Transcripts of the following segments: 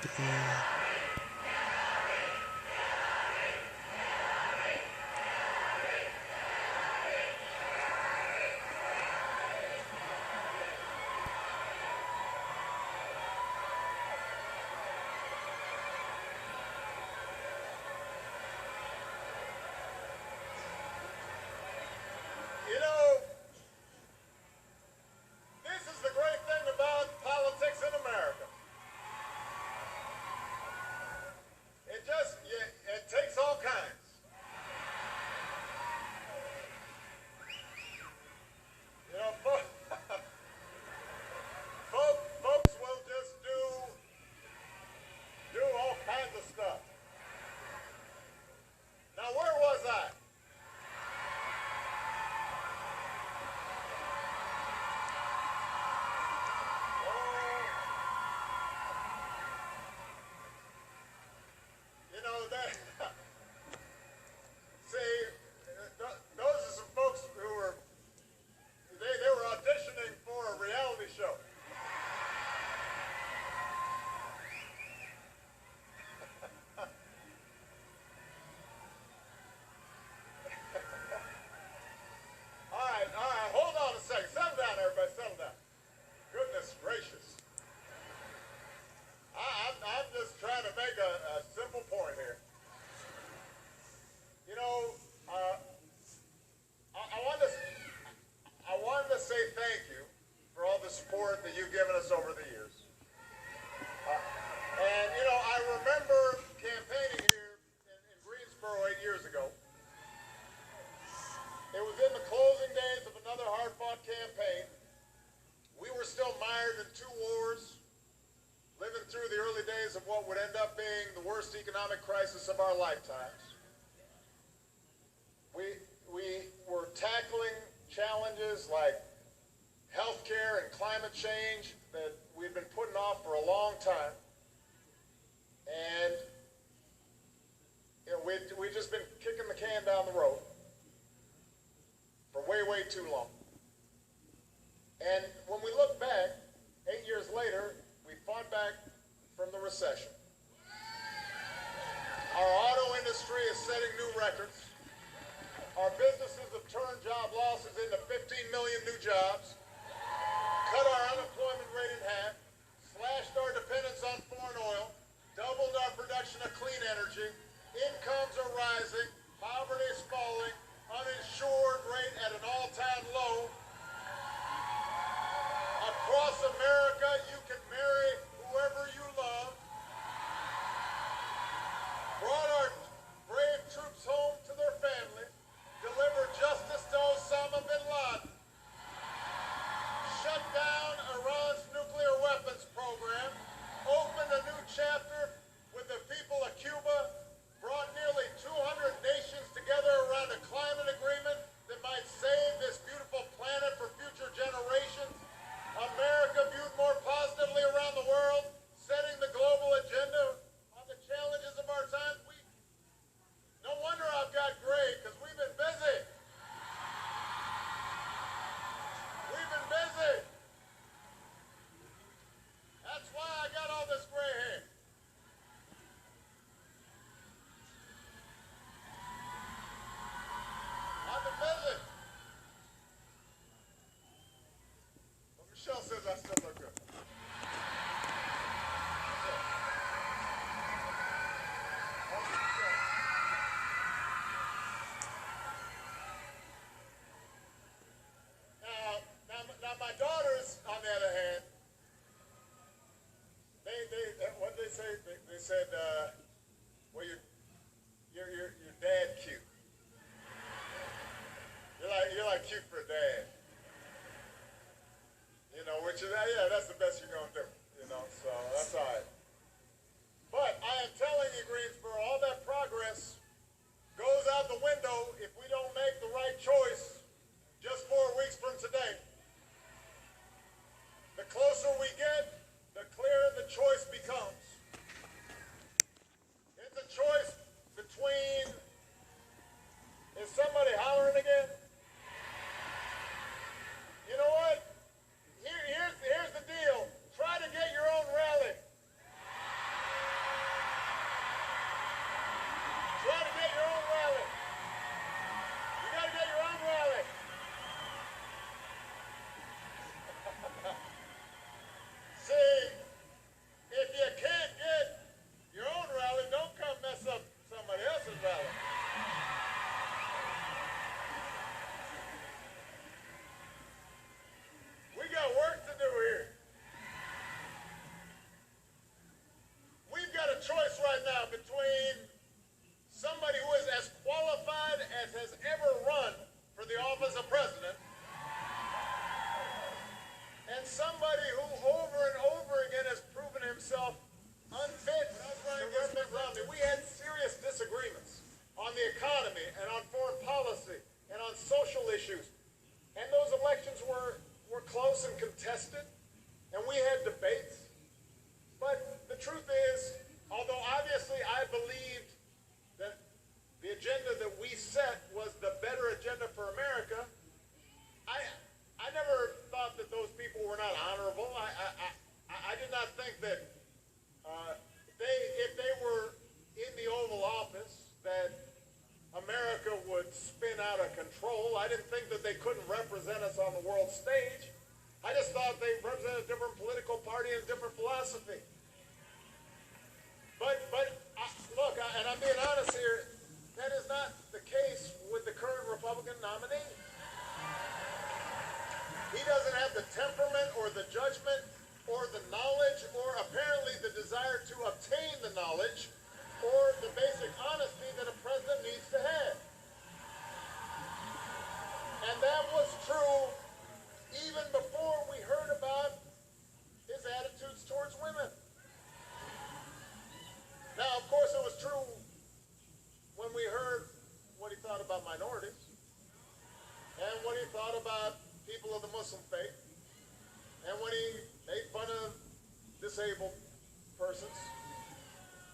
You know, this is the great thing about politics in America. It takes all kinds. You know, folks will just do all kinds of stuff. Now, where was I? You know that. See, those are some folks who were they were auditioning for a reality show. All right, hold on a second. Settle down, everybody, settle down. Goodness gracious. I'm just trying to make a simple point here. You know, I wanted to say thank you for all the support that you've given us over the years. And, you know, I remember campaigning here in Greensboro 8 years ago. It was in the closing days of another hard-fought campaign. We were still mired in 2 wars, living through the early days of what would end up being the worst economic crisis of our lifetimes. We were tackling challenges like healthcare and climate change that we've been putting off for a long time. And you know, we've just been kicking the can down the road for way too long. And when we look back, 8 years later, we fought back from the recession. Our auto industry is setting new records. Our businesses have turned job losses into 15 million new jobs, cut our unemployment rate in half, slashed our dependence on foreign oil, doubled our production of clean energy, incomes are rising, poverty is falling, uninsured rate at an all-time low. Across America, you can marry whoever you love. Brought our brave troops home to their families. Delivered justice to Osama bin Laden. Shut down Iran's nuclear weapons program. Opened a new chapter with the people of Cuba. Brought nearly 200 nations together around a climate agreement that might save this beautiful planet for future generations. America viewed more positively around the world, setting the global agenda on the challenges of our times. No wonder I've got gray, because we've been busy. We've been busy. That's why I got all this gray hair. I've been busy. But Michelle says I still look good. Now my daughters, on the other hand, what did they say? They said, well, your dad cute. You're like cute for a dad. You know, which is, yeah, that's the best you're gonna do. You know, so that's all right. But I am telling you, Greensboro, all that progress goes out the window if we don't make the right choice just 4 weeks from today. The closer we get, the clearer the choice becomes. It's a choice between, is somebody hollering again? You know what? Here's the deal. Try to get your own rally. Wisconsin rally. We got work to do here. We've got a choice right now between somebody who is as qualified as has ever run for the office of president and somebody who over and over again has proven himself unfit to represent Romney. We had serious disagreements on the economy and on foreign policy and on social issues. And those elections were close and contested, and we had debates. But the truth is, although obviously I believed that the agenda that we set was the better agenda for America, I never thought that those people were not honorable. I did not think that if they were in the Oval Office, that America would spin out of control. I didn't think that they couldn't represent us on the world stage. I just thought they represented a different political party and a different philosophy. But look, and I'm being honest here, that is not the case with the current Republican nominee. He doesn't have the temperament or the judgment or the knowledge or apparently the desire to obtain the knowledge or the basic honesty that a president needs to have. And that was true even before we heard about his attitudes towards women. Now, of course, it was true when we heard what he thought about minorities and what he thought about people of the Muslim faith and when he made fun of disabled persons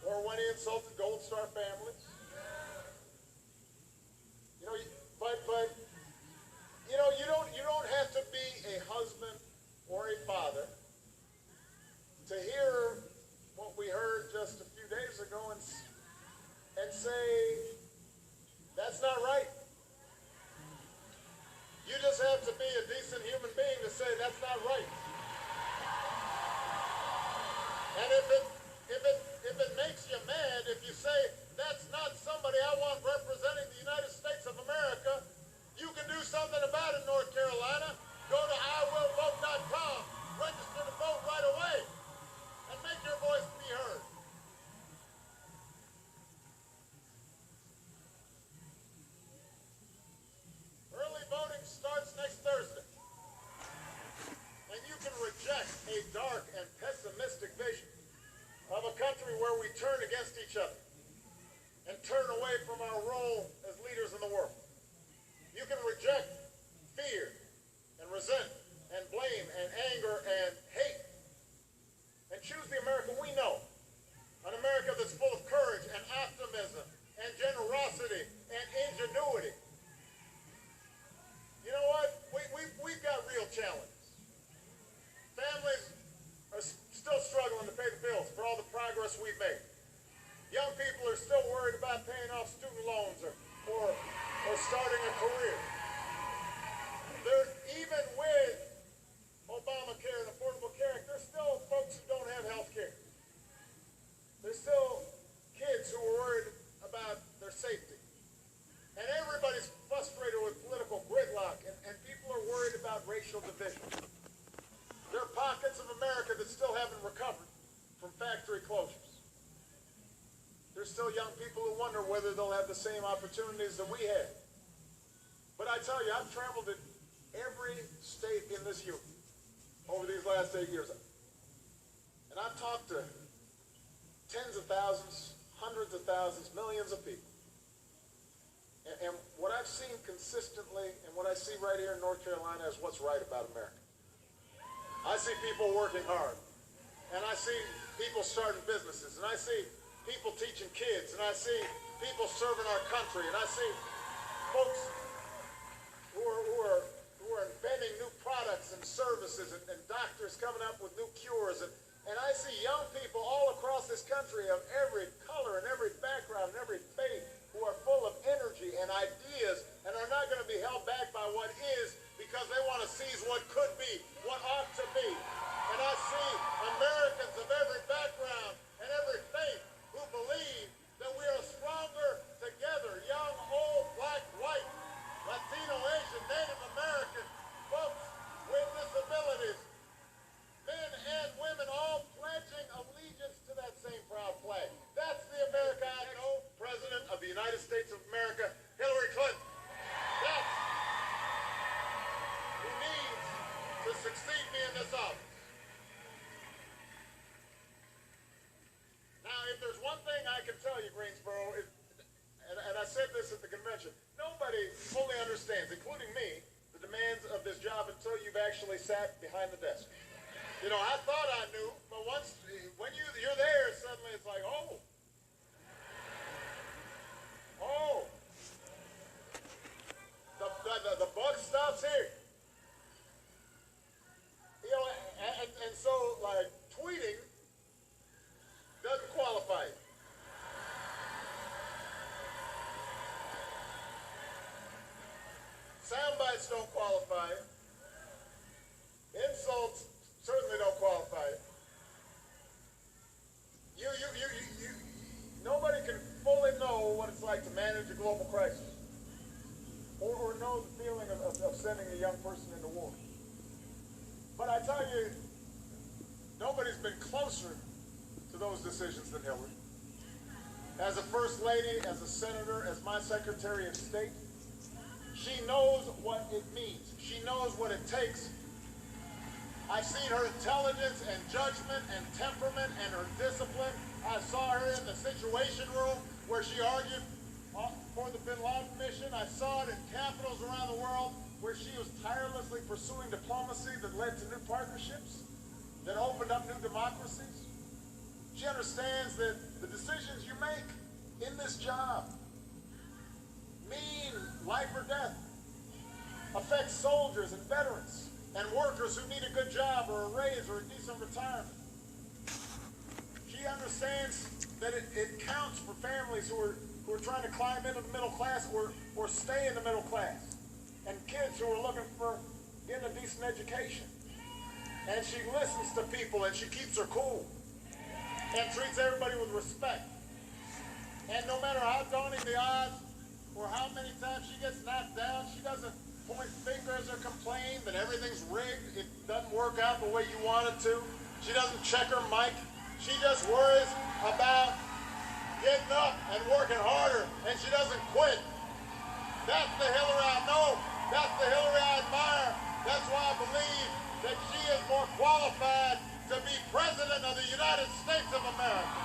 or when he insulted Gold Star families. You know, but you don't have to be a husband or a father to hear what we heard just a few days ago and say, that's not right. You just have to be a decent human being to say that's not right. And if it makes you mad, if you say that's not somebody I want representing the United States of America, you can do something about it, North Carolina. Go to iwillvote.com, register to vote right away, and make your voice be heard. Early voting starts next Thursday. And you can reject a dark and pessimistic vision of a country where we turn against each other and turn away from our role as leaders in the world. You can reject fear and resentment and blame and anger and hate and choose the America we know, an America that's full of courage and optimism and generosity and ingenuity. You know what? We've got real challenges. Families are still struggling to pay the bills for all the progress we've made. Young people are still worried about paying off student loans or starting a career. Even with Obamacare and Affordable Care Act, there's still folks who don't have health care. There's still kids who are worried about their safety. And everybody's frustrated with political gridlock, and people are worried about racial division. There are pockets of America that still haven't recovered from factory closures. There's still young people who wonder whether they'll have the same opportunities that we had. But I tell you, I've traveled in every state in this union over these last 8 years. And I've talked to tens of thousands, hundreds of thousands, millions of people. And what I've seen consistently and what I see right here in North Carolina is what's right about America. I see people working hard. And I see people starting businesses. And I see people teaching kids. And I see people serving our country. And I see folks who are inventing new products and services and doctors coming up with new cures. And I see young people all across this country of every color and every background and every faith who are full of energy and ideas and are not going to be held back by what is because they want to seize what could be, what ought to be. And I see Americans of every background and every faith who believe that we are stronger United States of America, Hillary Clinton. That's who needs to succeed me in this office. Now, if there's one thing I can tell you, Greensboro, and I said this at the convention, nobody fully understands, including me, the demands of this job until you've actually sat behind the desk. You know, I thought I knew, but when you're there, suddenly it's like, oh. The buck stops here. You know, and so, like, tweeting doesn't qualify you. Sound bites don't qualify you. Insults certainly don't qualify you. Nobody can fully know what it's like to manage a global crisis or know the feeling of sending a young person into war. But I tell you, nobody's been closer to those decisions than Hillary. As a First Lady, as a Senator, as my Secretary of State, she knows what it means. She knows what it takes. I've seen her intelligence and judgment and temperament and her discipline. I saw her in the Situation Room where she argued for the Bin Laden mission. I saw it in capitals around the world where she was tirelessly pursuing diplomacy that led to new partnerships, that opened up new democracies. She understands that the decisions you make in this job mean life or death, affect soldiers and veterans and workers who need a good job or a raise or a decent retirement. She understands that it counts for families who are trying to climb into the middle class or stay in the middle class, and kids who are looking for getting a decent education. And she listens to people and she keeps her cool and treats everybody with respect. And no matter how daunting the odds or how many times she gets knocked down, she doesn't point fingers or complain that everything's rigged, it doesn't work out the way you want it to. She doesn't check her mic. She just worries about getting up and working harder, and she doesn't quit. That's the Hillary I know. That's the Hillary I admire. That's why I believe that she is more qualified to be President of the United States of America.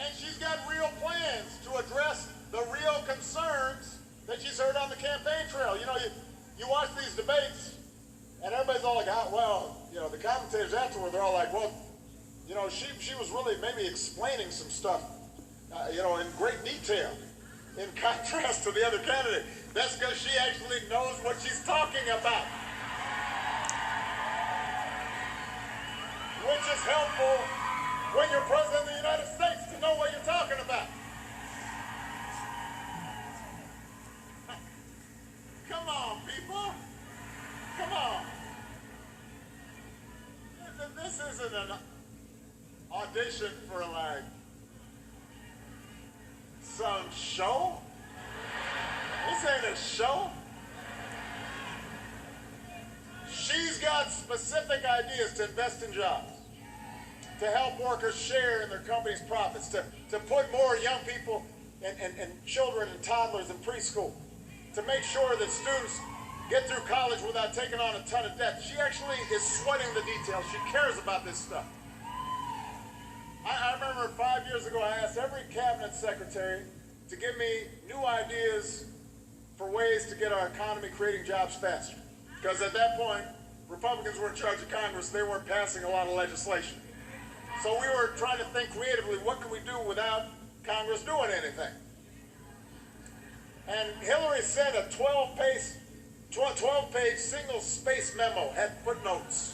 And she's got real plans to address the real concerns that she's heard on the campaign trail. You know, you watch these debates, and everybody's all like, well, you know, the commentators afterward, they're all like, well, you know, she was really maybe explaining some stuff, you know, in great detail, in contrast to the other candidate. That's because she actually knows what she's talking about, which is helpful when you're President of the United States to know what you're talking about. Come on, people. Come on. This isn't an audition for, like, some show. This ain't a show. She's got specific ideas to invest in jobs, to help workers share in their company's profits, to put more young people and children and toddlers in preschool, to make sure that students get through college without taking on a ton of debt. She actually is sweating the details. She cares about this stuff. I remember 5 years ago, I asked every cabinet secretary to give me new ideas for ways to get our economy creating jobs faster. Because at that point, Republicans were in charge of Congress. They weren't passing a lot of legislation. So we were trying to think creatively, what can we do without Congress doing anything? And Hillary sent a 12-page single-space memo, had footnotes.